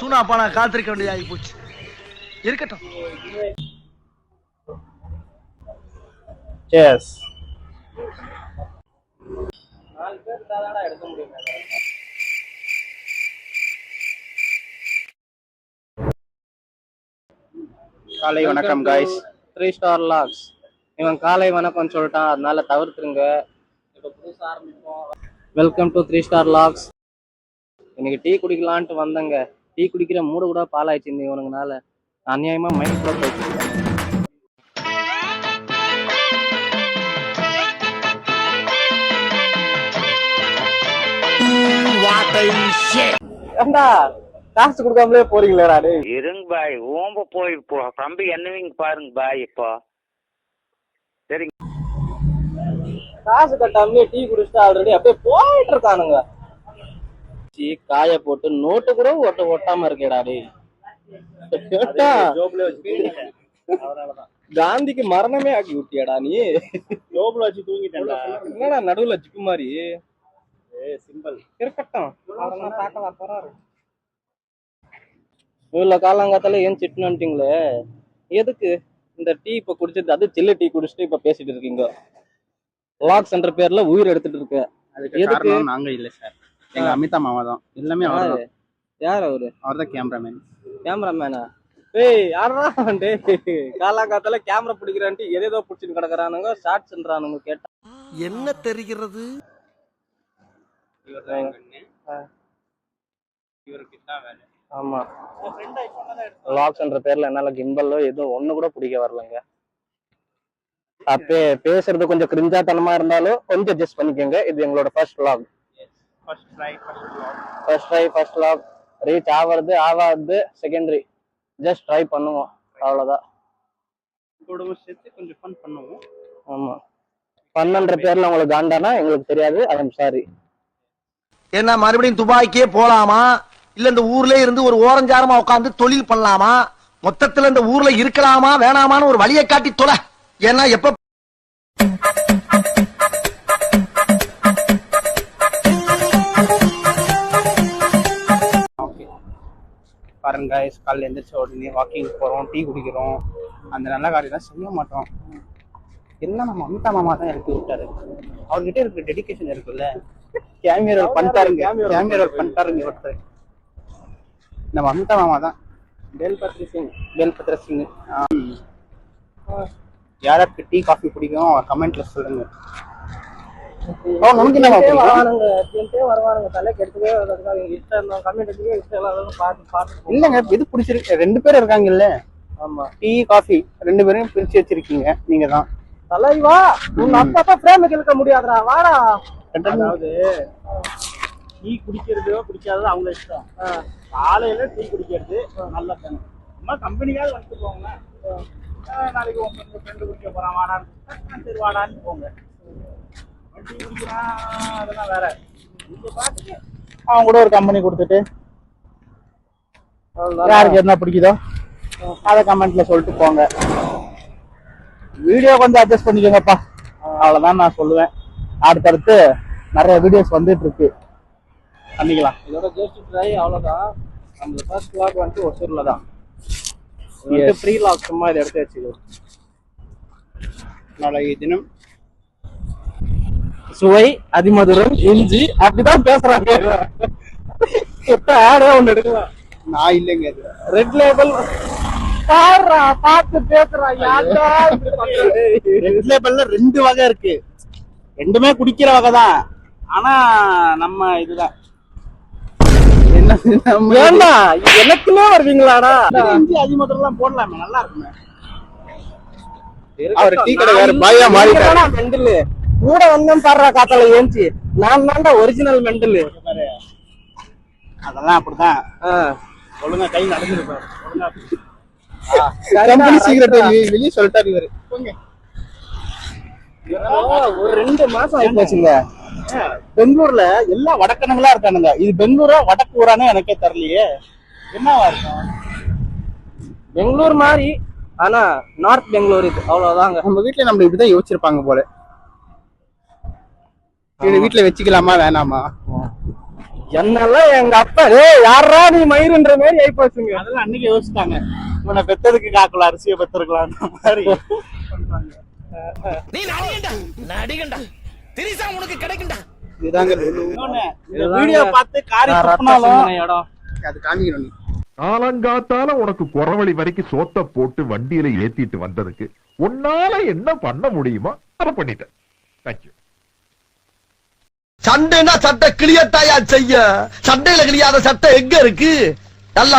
சூனா பானா காத்திருக்க வேண்டியதாகி போச்சு. இருக்கட்டும். Cheers. காலை வணக்கம் guys. 3 ஸ்டார் லாக்ஸ். இவன் காலை வணக்கம் சொல்லிட்டான், அதனால தவிர்த்துருங்க. இப்போ புதுசா ஆரம்பிப்போம். Welcome to 3 star logs. இன்னைக்கு டீ குடிக்கலான்ட்டு வந்தேங்க. டீ குடிக்கிற மூடு கூட பாலாயிடுச்சு இந்த இவனுங்கனால. அநியாயமா மைண்ட் ப்ளோ போயிடுச்சு. ஏண்டா காசு கொடுக்காமலே போறீங்களா? இருங்க பாய், ஓம்ப போய் இப்போ கம்பி என்னவீங்க பாருங்க பாய். இப்போ சரிங்க, காசு கட்டாமலே டீ குடிச்சுட்டு ஆல்ரெடி அப்படியே போயிட்டு இருக்கானுங்க. டீ காய போட்டு நோட்டு கூட ஒட்டாம இருக்கேடாடி. காந்திக்கு மரணமே ஆக்கி விட்டியாடா நீ. ஜோப்ல வச்சு தூங்கிட்டேன்டா. என்னடா நடுவுல ஜிப்பு மாதிரி சிம்பிள் இருக்கட்டும். பார்க்கலாம் போறாரு. இவ்வளவு காலங்காத்தால ஏன் சிட்டுனுட்டீங்களே? எதுக்கு இந்த டீ இப்ப குடிச்சிட்டு, அது சில்லு டீ குடிச்சிட்டு இப்ப பேசிட்டு இருக்கீங்க? லாக்ஸ் என்ற பேர்ல உயிர் எடுத்துட்டு இருக்க. அதுக்கு காரணம் நாங்க இல்ல சார், எங்க அமிதா மாமா தான். எல்லாமே அவர். யார் அவரு? அவர் தான் கேமராமேனா? ஏய் யாரா வந்து காலங்காத்தால கேமரா பிடிக்கிறான்ட்டு எதேதோ பிடிச்சின்னு கிடக்குறானுங்க. ஷார்ட்ஸ்ன்றானுங்க. கேட்டா என்ன தெரிகிறது? இவருக்கு தான் வேலை. ஆமா, லாக்ஸ் என்ற பேர்ல என்னால கிம்பல்லோ எதுவும் ஒண்ணு கூட பிடிக்க வரலங்க. அப்பே பேசுறது கொஞ்சம் கிரிஞ்சாத்தனமா இருந்தாலும் கொஞ்சம் அட்ஜஸ்ட் பண்ணிக்கோங்க. இது எங்களோட first vlog. First vlog reach ஆவாது செகண்டரி. ஜஸ்ட் ட்ரை பண்ணுவோம், அவ்வளவுதான். சேர்த்து கொஞ்சம் ஃபன் பண்ணுவோம். ஆமா, பன்னெண்டு பேர்ல உங்களுக்கு காண்டானா எங்களுக்கு தெரியாது. I am sorry. என்ன மறுபடியும் துபாய்க்கே போலாமா, இல்ல இந்த ஊர்ல இருந்து ஒரு ஓரஞ்சாரமா உட்காந்து தொழில் பண்ணலாமா, மொத்தத்துல இந்த ஊர்ல இருக்கலாமா வேணாமான்னு ஒரு வழியை காட்டி தொலை. ஏன்னா எப்ப பாருங்க guys, காலைல எந்திரிச்ச உடனே வாக்கிங் போறோம், டீ குடிக்கிறோம். அந்த நல்ல காரியம்லாம் செய்ய மாட்டோம். எல்லாம் நம்ம அமிதா மாமா தான் இறக்கி விட்டாரு. அவர்கிட்ட இருக்கிற டெடிகேஷன் இருக்குல்ல. கேமியர் பண்ணிட்டாருங்க ஒருத்தர். நம்ம அமிதா மாமா தான். பேல்பத்ர சிங். யாருக்கு டீ காஃபி பிடிக்கும் கமெண்ட்ல சொல்லுங்க. இல்லங்க, எது பிடிச்சிருக்கு? ரெண்டு பேரும் இருக்காங்கல்ல. ஆமா, டீ காஃபி ரெண்டு பேரும் பிரிச்சு வச்சிருக்கீங்க நீங்க தான். தலைவா, உங்க அப்பா பிரேம கேட்க முடியாதுடா. வாடா. அதாவது டீ குடிக்கிறதோ பிடிக்காதோ அவங்க இஷ்டம். காலையில டீ குடிக்கிறது நல்ல தானே. சும்மா கம்பெனிக்காவது வந்துட்டு போங்க. நாளைக்கு உங்க ஃப்ரெண்டு குடிக்க போறான் வாடான்னு, சரி வாடான்னு போங்க. டீ குடிக்கிறான் அதெல்லாம் வேற. நீங்க பாத்துட்டு அவங்க கூட ஒரு கம்பெனி கொடுத்துட்டு யாருக்கு என்ன பிடிக்குதோ அதை கமெண்ட்ல சொல்லிட்டு போங்க. வீடியோ கொஞ்சம் அட்ஜஸ்ட் பண்ணிக்கோங்கப்பா, அவ்வளவுதான் நான் சொல்லுவேன். அடுத்தடுத்து நிறைய வீடியோஸ் வந்துட்டு இருக்கு, பண்ணிக்கலாம். இதோட ஜஸ்ட் ட்ரை, அவ்வளவுதான். நம்ம ஃபர்ஸ்ட் vlog வந்து ஒசூர்ல தான். ஃப்ரீ vlog சும்மா இதை எடுத்து வச்சுக்கோ. நாளைய தினம் சுவை அதிமதுரம் இஞ்சி அப்படிதான் பேசுறாங்க. ஆடே ஒண்ணு எடுக்கலாம். நான் இல்லைங்க, ரெட் லேபிள் பார்த்து பேசுறான். ரெட் லேபிள்ல ரெண்டு வகை இருக்கு, ரெண்டுமே குடிக்கிற வகை தான். ஆனா நம்ம இதுதான் என்ன எனக்குமே வருவீங்களாடா? இஞ்சி அதிமதுரம் போடலாமே, நல்லா இருக்குமே. அவர் டீ கடை வேற பாயா மாறிட்டாரா? மெண்டல் கூட வந்தேன் பாடுறா காத்தால ஏஞ்சி. நான் தான்டா ஒரிஜினல் மெண்டல். அதெல்லாம் அப்படிதான். ஒழுங்கா கை நடந்துருப்பாரு. வெளியே சொல்லிட்டாரு இவரு. ஒரு 2 மாசம் ஆகி போச்சுங்க. பெங்களூர்ல எல்லாம் வடக்கணங்களா இருக்கானுங்க. இது பெங்களூரா வடக்கு ஊரானே எனக்கே தெரியலையே. என்னவா இருக்கும்? பெங்களூர் மாதிரி, ஆனா நார்த் பெங்களூர் இது, அவ்வளவுதாங்க. நம்ம வீட்டுல நம்ம இப்படிதான் யோசிச்சிருப்பாங்க போல. வீட்டுல வச்சுக்கலாமா வேணாமா? என்னெல்லாம் எங்க அப்பா ஏய் யாரா நீ மயிருன்ற மாதிரி ஆயிப்போச்சுங்க. அதெல்லாம் அன்னைக்கு யோசிச்சிட்டாங்க, இவனை பெத்ததுக்கு காக்கல அரிசியை பெத்திருக்கலாம் மாதிரி பண்றாங்க. நீ நடிகண்டா நடிகண்டா திரிசா உனக்கு கிடைக்கும்டா. இதாங்க இன்னொன்னு, இந்த இதுதாங்க வீடியோ பார்த்து காரி நான் ரத்த துப்புனாலும் சிந்தின இடம். அது காமிக்கணும் நீ. காலங்காத்தால உனக்கு குறவழி வரைக்கும் சோத்த போட்டு வண்டியில ஏத்திட்டு வந்ததுக்கு உன்னால என்ன பண்ண முடியுமோ அதை பண்ணிட்டேன். தேங்க்யூ. சண்டைனா சட்டை கிளியத்தாயா செய்ய, சண்டையில கிளியாத சட்டை எங்க இருக்கு? நல்லா